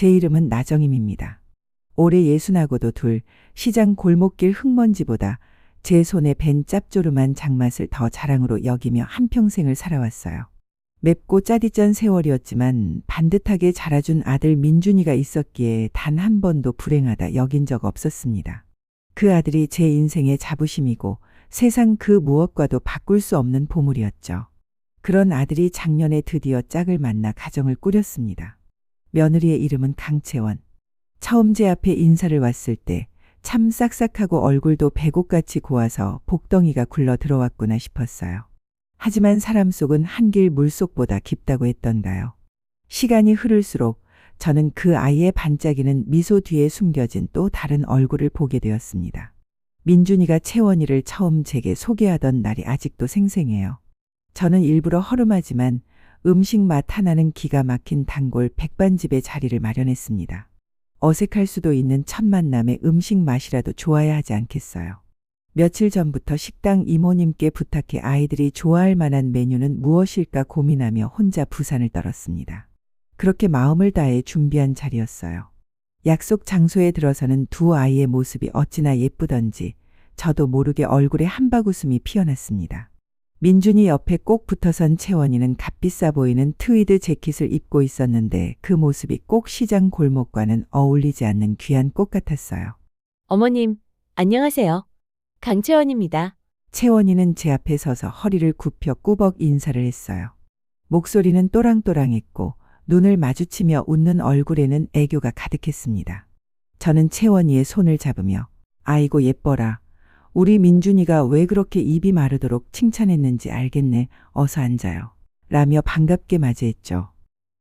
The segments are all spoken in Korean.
제 이름은 나정임입니다. 올해 60하고도 둘, 시장 골목길 흙먼지보다 제 손에 밴 짭조름한 장맛을 더 자랑으로 여기며 한평생을 살아왔어요. 맵고 짜디짠 세월이었지만 반듯하게 자라준 아들 민준이가 있었기에 단 한 번도 불행하다 여긴 적 없었습니다. 그 아들이 제 인생의 자부심이고 세상 그 무엇과도 바꿀 수 없는 보물이었죠. 그런 아들이 작년에 드디어 짝을 만나 가정을 꾸렸습니다. 며느리의 이름은 강채원. 처음 제 앞에 인사를 왔을 때 참 싹싹하고 얼굴도 배곡같이 고와서 복덩이가 굴러 들어왔구나 싶었어요. 하지만 사람 속은 한길 물속보다 깊다고 했던가요. 시간이 흐를수록 저는 그 아이의 반짝이는 미소 뒤에 숨겨진 또 다른 얼굴을 보게 되었습니다. 민준이가 채원이를 처음 제게 소개하던 날이 아직도 생생해요. 저는 일부러 허름하지만 음식 맛 하나는 기가 막힌 단골 백반집에 자리를 마련했습니다. 어색할 수도 있는 첫 만남의 음식 맛이라도 좋아야 하지 않겠어요. 며칠 전부터 식당 이모님께 부탁해 아이들이 좋아할 만한 메뉴는 무엇일까 고민하며 혼자 부산을 떨었습니다. 그렇게 마음을 다해 준비한 자리였어요. 약속 장소에 들어서는 두 아이의 모습이 어찌나 예쁘던지 저도 모르게 얼굴에 한바구음이 피어났습니다. 민준이 옆에 꼭 붙어선 채원이는 값비싸 보이는 트위드 재킷을 입고 있었는데 그 모습이 꼭 시장 골목과는 어울리지 않는 귀한 꽃 같았어요. 어머님, 안녕하세요. 강채원입니다. 채원이는 제 앞에 서서 허리를 굽혀 꾸벅 인사를 했어요. 목소리는 또랑또랑했고 눈을 마주치며 웃는 얼굴에는 애교가 가득했습니다. 저는 채원이의 손을 잡으며 아이고 예뻐라. 우리 민준이가 왜 그렇게 입이 마르도록 칭찬했는지 알겠네. 어서 앉아요. 라며 반갑게 맞이했죠.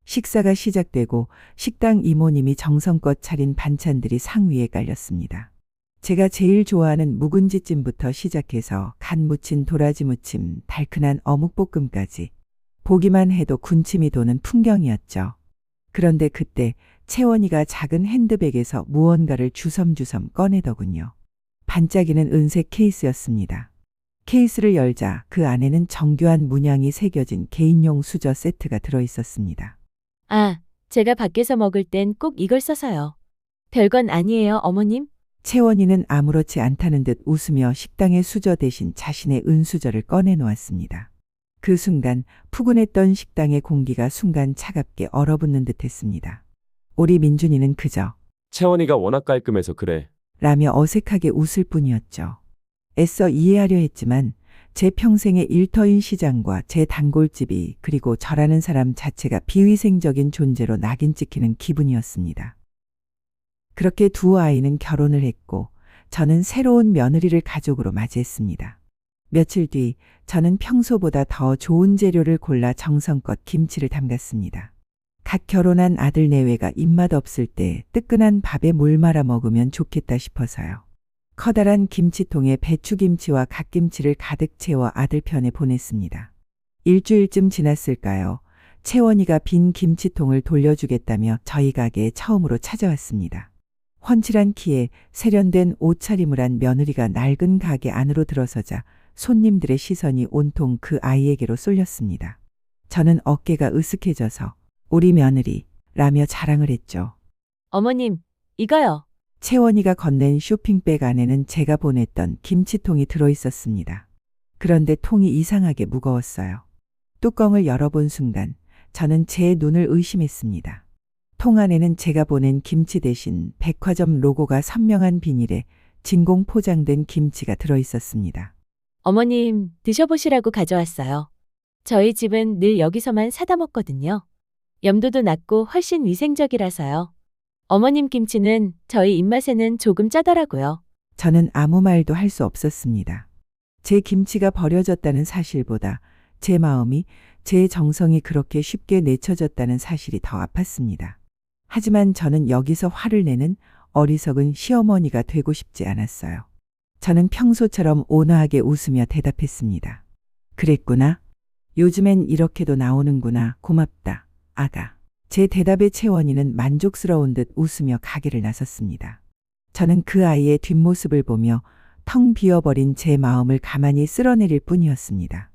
식사가 시작되고 식당 이모님이 정성껏 차린 반찬들이 상위에 깔렸습니다. 제가 제일 좋아하는 묵은지찜부터 시작해서 간 무친 도라지 무침, 달큰한 어묵볶음까지 보기만 해도 군침이 도는 풍경이었죠. 그런데 그때 채원이가 작은 핸드백에서 무언가를 주섬주섬 꺼내더군요. 반짝이는 은색 케이스였습니다. 케이스를 열자 그 안에는 정교한 문양이 새겨진 개인용 수저 세트가 들어있었습니다. 아, 제가 밖에서 먹을 땐 꼭 이걸 써서요. 별건 아니에요, 어머님. 채원이는 아무렇지 않다는 듯 웃으며 식당의 수저 대신 자신의 은수저를 꺼내놓았습니다. 그 순간 푸근했던 식당의 공기가 순간 차갑게 얼어붙는 듯 했습니다. 우리 민준이는 그저 채원이가 워낙 깔끔해서 그래. 라며 어색하게 웃을 뿐이었죠. 애써 이해하려 했지만 제 평생의 일터인 시장과 제 단골집이 그리고 저라는 사람 자체가 비위생적인 존재로 낙인 찍히는 기분이었습니다. 그렇게 두 아이는 결혼을 했고 저는 새로운 며느리를 가족으로 맞이했습니다. 며칠 뒤 저는 평소보다 더 좋은 재료를 골라 정성껏 김치를 담갔습니다. 갓 결혼한 아들 내외가 입맛 없을 때 뜨끈한 밥에 물 말아 먹으면 좋겠다 싶어서요. 커다란 김치통에 배추김치와 갓김치를 가득 채워 아들 편에 보냈습니다. 일주일쯤 지났을까요? 채원이가 빈 김치통을 돌려주겠다며 저희 가게에 처음으로 찾아왔습니다. 훤칠한 키에 세련된 옷차림을 한 며느리가 낡은 가게 안으로 들어서자 손님들의 시선이 온통 그 아이에게로 쏠렸습니다. 저는 어깨가 으쓱해져서 우리 며느리 라며 자랑을 했죠. 어머님, 이거요. 채원이가 건넨 쇼핑백 안에는 제가 보냈던 김치통이 들어있었습니다. 그런데 통이 이상하게 무거웠어요. 뚜껑을 열어본 순간 저는 제 눈을 의심했습니다. 통 안에는 제가 보낸 김치 대신 백화점 로고가 선명한 비닐에 진공 포장된 김치가 들어있었습니다. 어머님, 드셔보시라고 가져왔어요. 저희 집은 늘 여기서만 사다 먹거든요. 염도도 낮고 훨씬 위생적이라서요. 어머님 김치는 저희 입맛에는 조금 짜더라고요. 저는 아무 말도 할 수 없었습니다. 제 김치가 버려졌다는 사실보다 제 마음이, 제 정성이 그렇게 쉽게 내쳐졌다는 사실이 더 아팠습니다. 하지만 저는 여기서 화를 내는 어리석은 시어머니가 되고 싶지 않았어요. 저는 평소처럼 온화하게 웃으며 대답했습니다. 그랬구나. 요즘엔 이렇게도 나오는구나. 고맙다, 아가. 제 대답에 채원이는 만족스러운 듯 웃으며 가게를 나섰습니다. 저는 그 아이의 뒷모습을 보며 텅 비어버린 제 마음을 가만히 쓸어내릴 뿐이었습니다.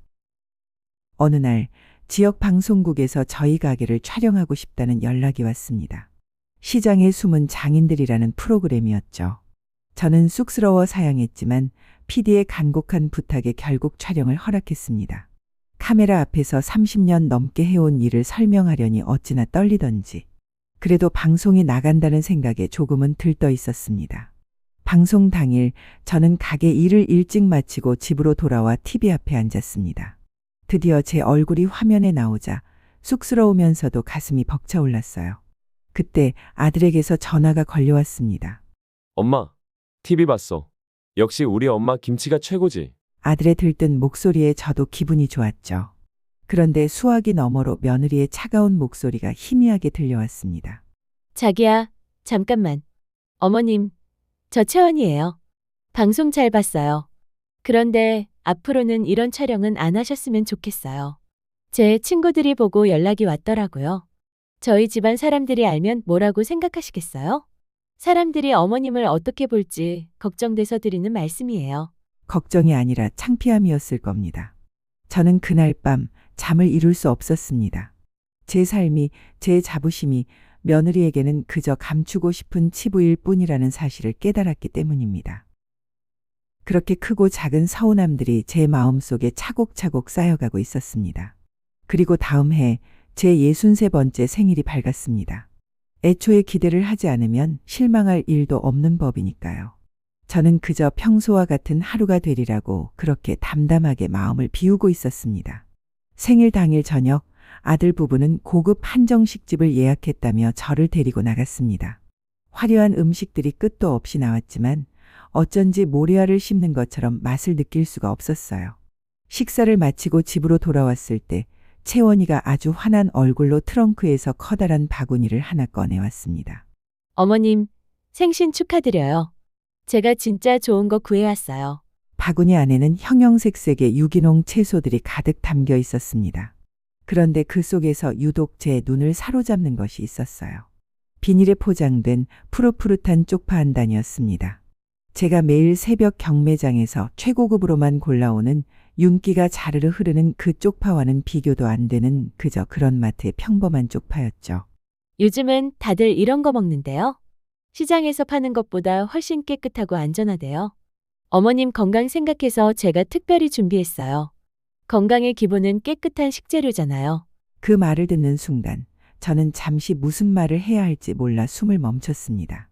어느 날 지역 방송국에서 저희 가게를 촬영하고 싶다는 연락이 왔습니다. 시장의 숨은 장인들이라는 프로그램이었죠. 저는 쑥스러워 사양했지만 PD의 간곡한 부탁에 결국 촬영을 허락했습니다. 카메라 앞에서 30년 넘게 해온 일을 설명하려니 어찌나 떨리던지. 그래도 방송이 나간다는 생각에 조금은 들떠 있었습니다. 방송 당일 저는 가게 일을 일찍 마치고 집으로 돌아와 TV 앞에 앉았습니다. 드디어 제 얼굴이 화면에 나오자 쑥스러우면서도 가슴이 벅차올랐어요. 그때 아들에게서 전화가 걸려왔습니다. 엄마, TV 봤어. 역시 우리 엄마 김치가 최고지. 아들의 들뜬 목소리에 저도 기분이 좋았죠. 그런데 수화기 너머로 며느리의 차가운 목소리가 희미하게 들려왔습니다. 자기야, 잠깐만. 어머님, 저 채원이에요. 방송 잘 봤어요. 그런데 앞으로는 이런 촬영은 안 하셨으면 좋겠어요. 제 친구들이 보고 연락이 왔더라고요. 저희 집안 사람들이 알면 뭐라고 생각하시겠어요? 사람들이 어머님을 어떻게 볼지 걱정돼서 드리는 말씀이에요. 걱정이 아니라 창피함이었을 겁니다. 저는 그날 밤 잠을 이룰 수 없었습니다. 제 삶이, 제 자부심이 며느리에게는 그저 감추고 싶은 치부일 뿐이라는 사실을 깨달았기 때문입니다. 그렇게 크고 작은 서운함들이 제 마음속에 차곡차곡 쌓여가고 있었습니다. 그리고 다음 해 제 63번째 생일이 밝았습니다. 애초에 기대를 하지 않으면 실망할 일도 없는 법이니까요. 저는 그저 평소와 같은 하루가 되리라고 그렇게 담담하게 마음을 비우고 있었습니다. 생일 당일 저녁 아들 부부는 고급 한정식집을 예약했다며 저를 데리고 나갔습니다. 화려한 음식들이 끝도 없이 나왔지만 어쩐지 모래알을 씹는 것처럼 맛을 느낄 수가 없었어요. 식사를 마치고 집으로 돌아왔을 때 채원이가 아주 환한 얼굴로 트렁크에서 커다란 바구니를 하나 꺼내왔습니다. 어머님, 생신 축하드려요. 제가 진짜 좋은 거 구해왔어요. 바구니 안에는 형형색색의 유기농 채소들이 가득 담겨 있었습니다. 그런데 그 속에서 유독 제 눈을 사로잡는 것이 있었어요. 비닐에 포장된 푸릇푸릇한 쪽파 한 단이었습니다. 제가 매일 새벽 경매장에서 최고급으로만 골라오는 윤기가 자르르 흐르는 그 쪽파와는 비교도 안 되는 그저 그런 마트의 평범한 쪽파였죠. 요즘은 다들 이런 거 먹는데요. 시장에서 파는 것보다 훨씬 깨끗하고 안전하대요. 어머님 건강 생각해서 제가 특별히 준비했어요. 건강의 기본은 깨끗한 식재료잖아요. 그 말을 듣는 순간 저는 잠시 무슨 말을 해야 할지 몰라 숨을 멈췄습니다.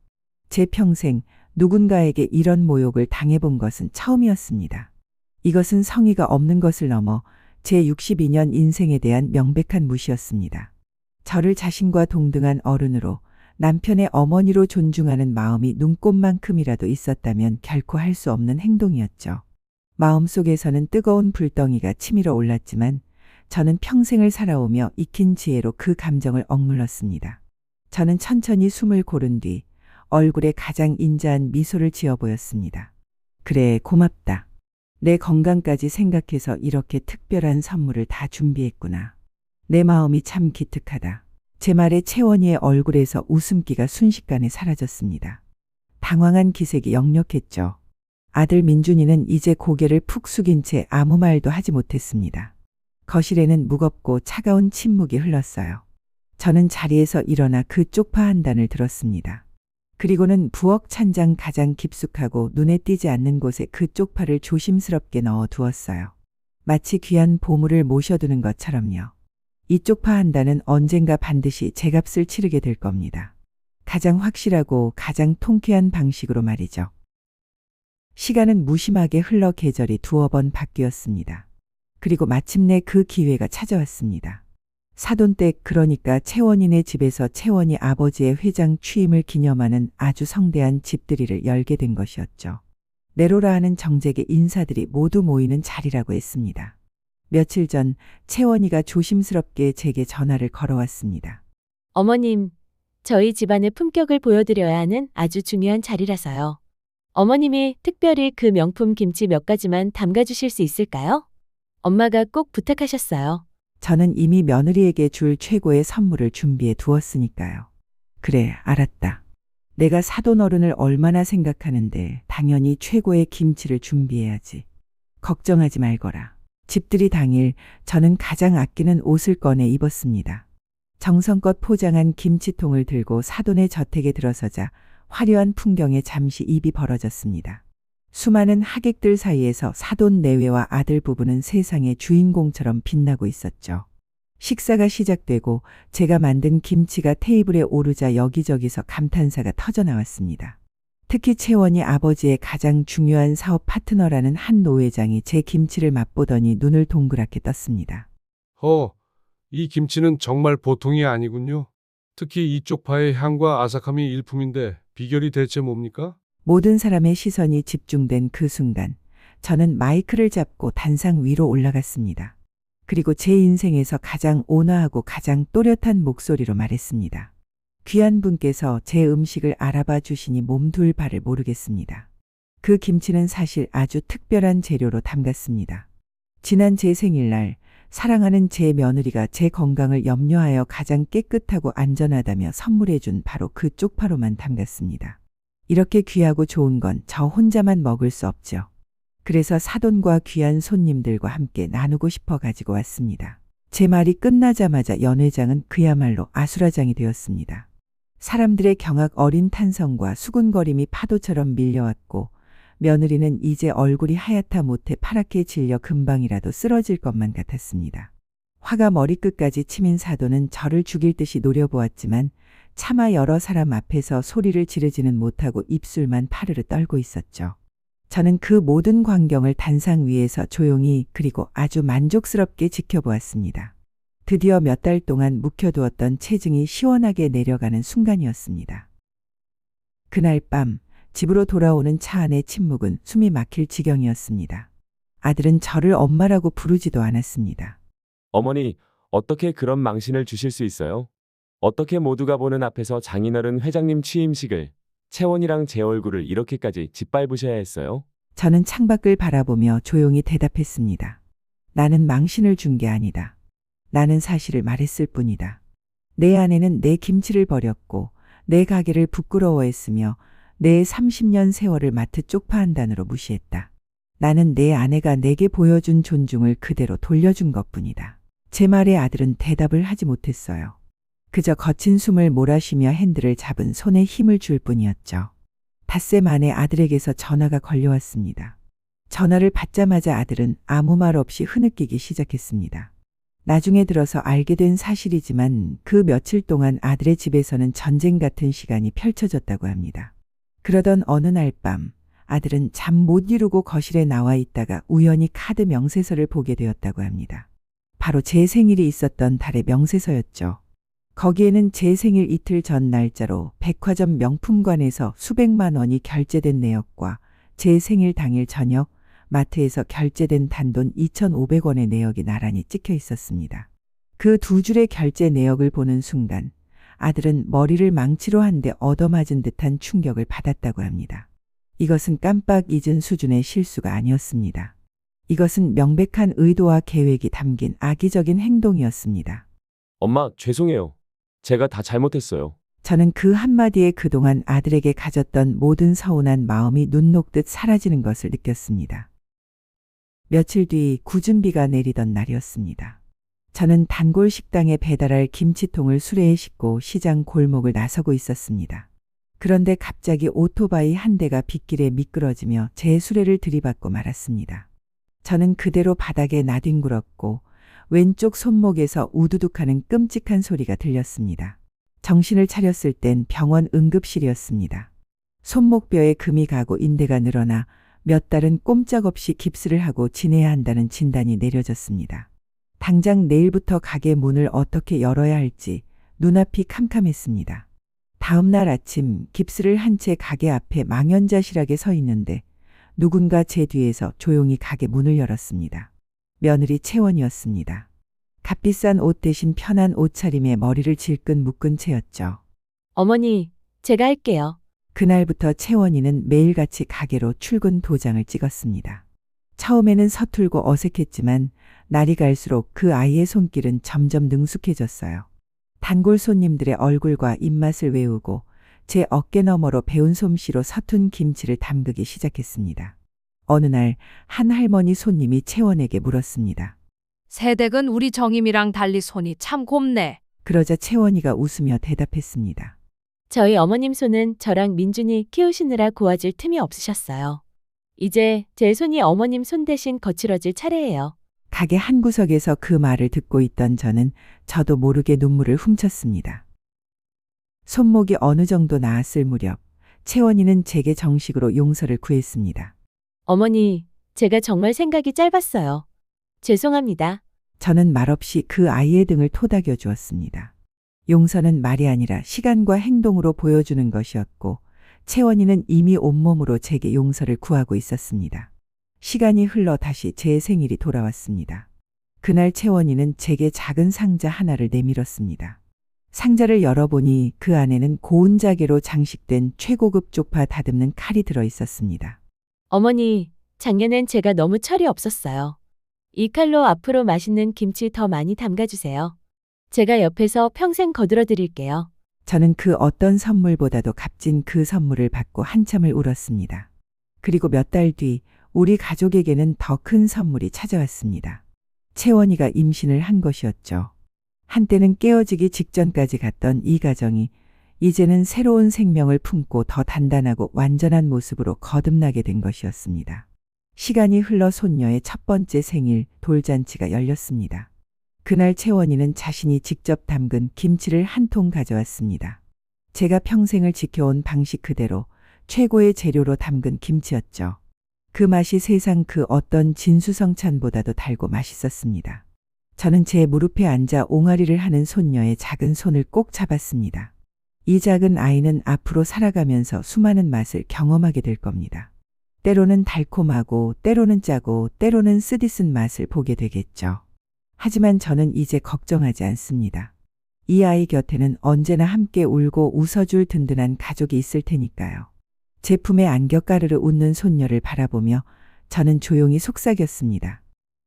제 평생 누군가에게 이런 모욕을 당해본 것은 처음이었습니다. 이것은 성의가 없는 것을 넘어 제 62년 인생에 대한 명백한 무시였습니다. 저를 자신과 동등한 어른으로 남편의 어머니로 존중하는 마음이 눈꼽만큼이라도 있었다면 결코 할 수 없는 행동이었죠. 마음속에서는 뜨거운 불덩이가 치밀어 올랐지만 저는 평생을 살아오며 익힌 지혜로 그 감정을 억눌렀습니다. 저는 천천히 숨을 고른 뒤 얼굴에 가장 인자한 미소를 지어 보였습니다. 그래, 고맙다. 내 건강까지 생각해서 이렇게 특별한 선물을 다 준비했구나. 내 마음이 참 기특하다. 제 말에 채원이의 얼굴에서 웃음기가 순식간에 사라졌습니다. 당황한 기색이 역력했죠. 아들 민준이는 이제 고개를 푹 숙인 채 아무 말도 하지 못했습니다. 거실에는 무겁고 차가운 침묵이 흘렀어요. 저는 자리에서 일어나 그 쪽파 한 단을 들었습니다. 그리고는 부엌 찬장 가장 깊숙하고 눈에 띄지 않는 곳에 그 쪽파를 조심스럽게 넣어 두었어요. 마치 귀한 보물을 모셔두는 것처럼요. 이 쪽파 한 단은 언젠가 반드시 제 값을 치르게 될 겁니다. 가장 확실하고 가장 통쾌한 방식으로 말이죠. 시간은 무심하게 흘러 계절이 두어 번 바뀌었습니다. 그리고 마침내 그 기회가 찾아왔습니다. 사돈댁, 그러니까 채원이네 집에서 채원이 아버지의 회장 취임을 기념하는 아주 성대한 집들이를 열게 된 것이었죠. 내로라 하는 정재계 인사들이 모두 모이는 자리라고 했습니다. 며칠 전 채원이가 조심스럽게 제게 전화를 걸어왔습니다. 어머님, 저희 집안의 품격을 보여드려야 하는 아주 중요한 자리라서요. 어머님이 특별히 그 명품 김치 몇 가지만 담가주실 수 있을까요? 엄마가 꼭 부탁하셨어요. 저는 이미 며느리에게 줄 최고의 선물을 준비해 두었으니까요. 그래, 알았다. 내가 사돈 어른을 얼마나 생각하는데 당연히 최고의 김치를 준비해야지. 걱정하지 말거라. 집들이 당일 저는 가장 아끼는 옷을 꺼내 입었습니다. 정성껏 포장한 김치통을 들고 사돈의 저택에 들어서자 화려한 풍경에 잠시 입이 벌어졌습니다. 수많은 하객들 사이에서 사돈 내외와 아들 부부는 세상의 주인공처럼 빛나고 있었죠. 식사가 시작되고 제가 만든 김치가 테이블에 오르자 여기저기서 감탄사가 터져나왔습니다. 특히 채원이 아버지의 가장 중요한 사업 파트너라는 한 노회장이 제 김치를 맛보더니 눈을 동그랗게 떴습니다. 이 김치는 정말 보통이 아니군요. 특히 이쪽 파의 향과 아삭함이 일품인데 비결이 대체 뭡니까? 모든 사람의 시선이 집중된 그 순간 저는 마이크를 잡고 단상 위로 올라갔습니다. 그리고 제 인생에서 가장 온화하고 가장 또렷한 목소리로 말했습니다. 귀한 분께서 제 음식을 알아봐 주시니 몸둘 바를 모르겠습니다. 그 김치는 사실 아주 특별한 재료로 담갔습니다. 지난 제 생일날 사랑하는 제 며느리가 제 건강을 염려하여 가장 깨끗하고 안전하다며 선물해준 바로 그 쪽파로만 담갔습니다. 이렇게 귀하고 좋은 건 저 혼자만 먹을 수 없죠. 그래서 사돈과 귀한 손님들과 함께 나누고 싶어 가지고 왔습니다. 제 말이 끝나자마자 연 회장은 그야말로 아수라장이 되었습니다. 사람들의 경악 어린 탄성과 수군거림이 파도처럼 밀려왔고 며느리는 이제 얼굴이 하얗다 못해 파랗게 질려 금방이라도 쓰러질 것만 같았습니다. 화가 머리끝까지 치민 사돈은 저를 죽일 듯이 노려보았지만 차마 여러 사람 앞에서 소리를 지르지는 못하고 입술만 파르르 떨고 있었죠. 저는 그 모든 광경을 단상 위에서 조용히 그리고 아주 만족스럽게 지켜보았습니다. 드디어 몇 달 동안 묵혀두었던 체증이 시원하게 내려가는 순간이었습니다. 그날 밤 집으로 돌아오는 차 안의 침묵은 숨이 막힐 지경이었습니다. 아들은 저를 엄마라고 부르지도 않았습니다. 어머니, 어떻게 그런 망신을 주실 수 있어요? 어떻게 모두가 보는 앞에서 장인어른 회장님 취임식을 채원이랑 제 얼굴을 이렇게까지 짓밟으셔야 했어요? 저는 창밖을 바라보며 조용히 대답했습니다. 나는 망신을 준 게 아니다. 나는 사실을 말했을 뿐이다. 내 아내는 내 김치를 버렸고 내 가게를 부끄러워했으며 내 30년 세월을 마트 쪽파 한 단으로 무시했다. 나는 내 아내가 내게 보여준 존중을 그대로 돌려준 것뿐이다. 제 말에 아들은 대답을 하지 못했어요. 그저 거친 숨을 몰아쉬며 핸들을 잡은 손에 힘을 줄 뿐이었죠. 닷새 만에 아들에게서 전화가 걸려왔습니다. 전화를 받자마자 아들은 아무 말 없이 흐느끼기 시작했습니다. 나중에 들어서 알게 된 사실이지만 그 며칠 동안 아들의 집에서는 전쟁 같은 시간이 펼쳐졌다고 합니다. 그러던 어느 날 밤 아들은 잠 못 이루고 거실에 나와 있다가 우연히 카드 명세서를 보게 되었다고 합니다. 바로 제 생일이 있었던 달의 명세서였죠. 거기에는 제 생일 이틀 전 날짜로 백화점 명품관에서 수백만 원이 결제된 내역과 제 생일 당일 저녁 마트에서 결제된 단돈 2,500원의 내역이 나란히 찍혀 있었습니다. 그 두 줄의 결제 내역을 보는 순간 아들은 머리를 망치로 한 대 얻어맞은 듯한 충격을 받았다고 합니다. 이것은 깜빡 잊은 수준의 실수가 아니었습니다. 이것은 명백한 의도와 계획이 담긴 악의적인 행동이었습니다. 엄마, 죄송해요. 제가 다 잘못했어요. 저는 그 한마디에 그동안 아들에게 가졌던 모든 서운한 마음이 눈 녹듯 사라지는 것을 느꼈습니다. 며칠 뒤 굳은 비가 내리던 날이었습니다. 저는 단골 식당에 배달할 김치통을 수레에 싣고 시장 골목을 나서고 있었습니다. 그런데 갑자기 오토바이 한 대가 빗길에 미끄러지며 제 수레를 들이받고 말았습니다. 저는 그대로 바닥에 나뒹굴었고 왼쪽 손목에서 우두둑하는 끔찍한 소리가 들렸습니다. 정신을 차렸을 땐 병원 응급실이었습니다. 손목뼈에 금이 가고 인대가 늘어나 몇 달은 꼼짝없이 깁스를 하고 지내야 한다는 진단이 내려졌습니다. 당장 내일부터 가게 문을 어떻게 열어야 할지 눈앞이 캄캄했습니다. 다음 날 아침 깁스를 한 채 가게 앞에 망연자실하게 서 있는데 누군가 제 뒤에서 조용히 가게 문을 열었습니다. 며느리 채원이었습니다. 값비싼 옷 대신 편한 옷차림에 머리를 질끈 묶은 채였죠. 어머니, 제가 할게요. 그날부터 채원이는 매일같이 가게로 출근 도장을 찍었습니다. 처음에는 서툴고 어색했지만 날이 갈수록 그 아이의 손길은 점점 능숙해졌어요. 단골 손님들의 얼굴과 입맛을 외우고 제 어깨 너머로 배운 솜씨로 서툰 김치를 담그기 시작했습니다. 어느 날 한 할머니 손님이 채원에게 물었습니다. 새댁은 우리 정임이랑 달리 손이 참 곱네. 그러자 채원이가 웃으며 대답했습니다. 저희 어머님 손은 저랑 민준이 키우시느라 고아질 틈이 없으셨어요. 이제 제 손이 어머님 손 대신 거칠어질 차례예요. 가게 한 구석에서 그 말을 듣고 있던 저도 모르게 눈물을 훔쳤습니다. 손목이 어느 정도 나았을 무렵 채원이는 제게 정식으로 용서를 구했습니다. 어머니, 제가 정말 생각이 짧았어요. 죄송합니다. 저는 말없이 그 아이의 등을 토닥여 주었습니다. 용서는 말이 아니라 시간과 행동으로 보여주는 것이었고 채원이는 이미 온몸으로 제게 용서를 구하고 있었습니다. 시간이 흘러 다시 제 생일이 돌아왔습니다. 그날 채원이는 제게 작은 상자 하나를 내밀었습니다. 상자를 열어보니 그 안에는 고운 자개로 장식된 최고급 쪽파 다듬는 칼이 들어 있었습니다. 어머니, 작년엔 제가 너무 철이 없었어요. 이 칼로 앞으로 맛있는 김치 더 많이 담가주세요. 제가 옆에서 평생 거들어 드릴게요. 저는 그 어떤 선물보다도 값진 그 선물을 받고 한참을 울었습니다. 그리고 몇 달 뒤 우리 가족에게는 더 큰 선물이 찾아왔습니다. 채원이가 임신을 한 것이었죠. 한때는 깨어지기 직전까지 갔던 이 가정이 이제는 새로운 생명을 품고 더 단단하고 완전한 모습으로 거듭나게 된 것이었습니다. 시간이 흘러 손녀의 첫 번째 생일 돌잔치가 열렸습니다. 그날 채원이는 자신이 직접 담근 김치를 한 통 가져왔습니다. 제가 평생을 지켜온 방식 그대로 최고의 재료로 담근 김치였죠. 그 맛이 세상 그 어떤 진수성찬보다도 달고 맛있었습니다. 저는 제 무릎에 앉아 옹알이를 하는 손녀의 작은 손을 꼭 잡았습니다. 이 작은 아이는 앞으로 살아가면서 수많은 맛을 경험하게 될 겁니다. 때로는 달콤하고 때로는 짜고 때로는 쓰디쓴 맛을 보게 되겠죠. 하지만 저는 이제 걱정하지 않습니다. 이 아이 곁에는 언제나 함께 울고 웃어줄 든든한 가족이 있을 테니까요. 제품에 안겨 까르르 웃는 손녀를 바라보며 저는 조용히 속삭였습니다.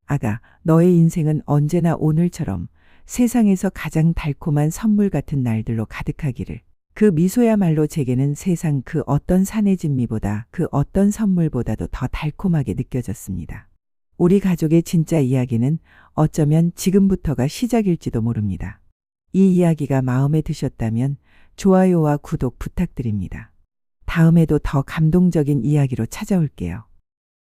아가, 너의 인생은 언제나 오늘처럼 세상에서 가장 달콤한 선물 같은 날들로 가득하기를. 그 미소야말로 제게는 세상 그 어떤 산의 진미보다 그 어떤 선물보다도 더 달콤하게 느껴졌습니다. 우리 가족의 진짜 이야기는 어쩌면 지금부터가 시작일지도 모릅니다. 이 이야기가 마음에 드셨다면 좋아요와 구독 부탁드립니다. 다음에도 더 감동적인 이야기로 찾아올게요.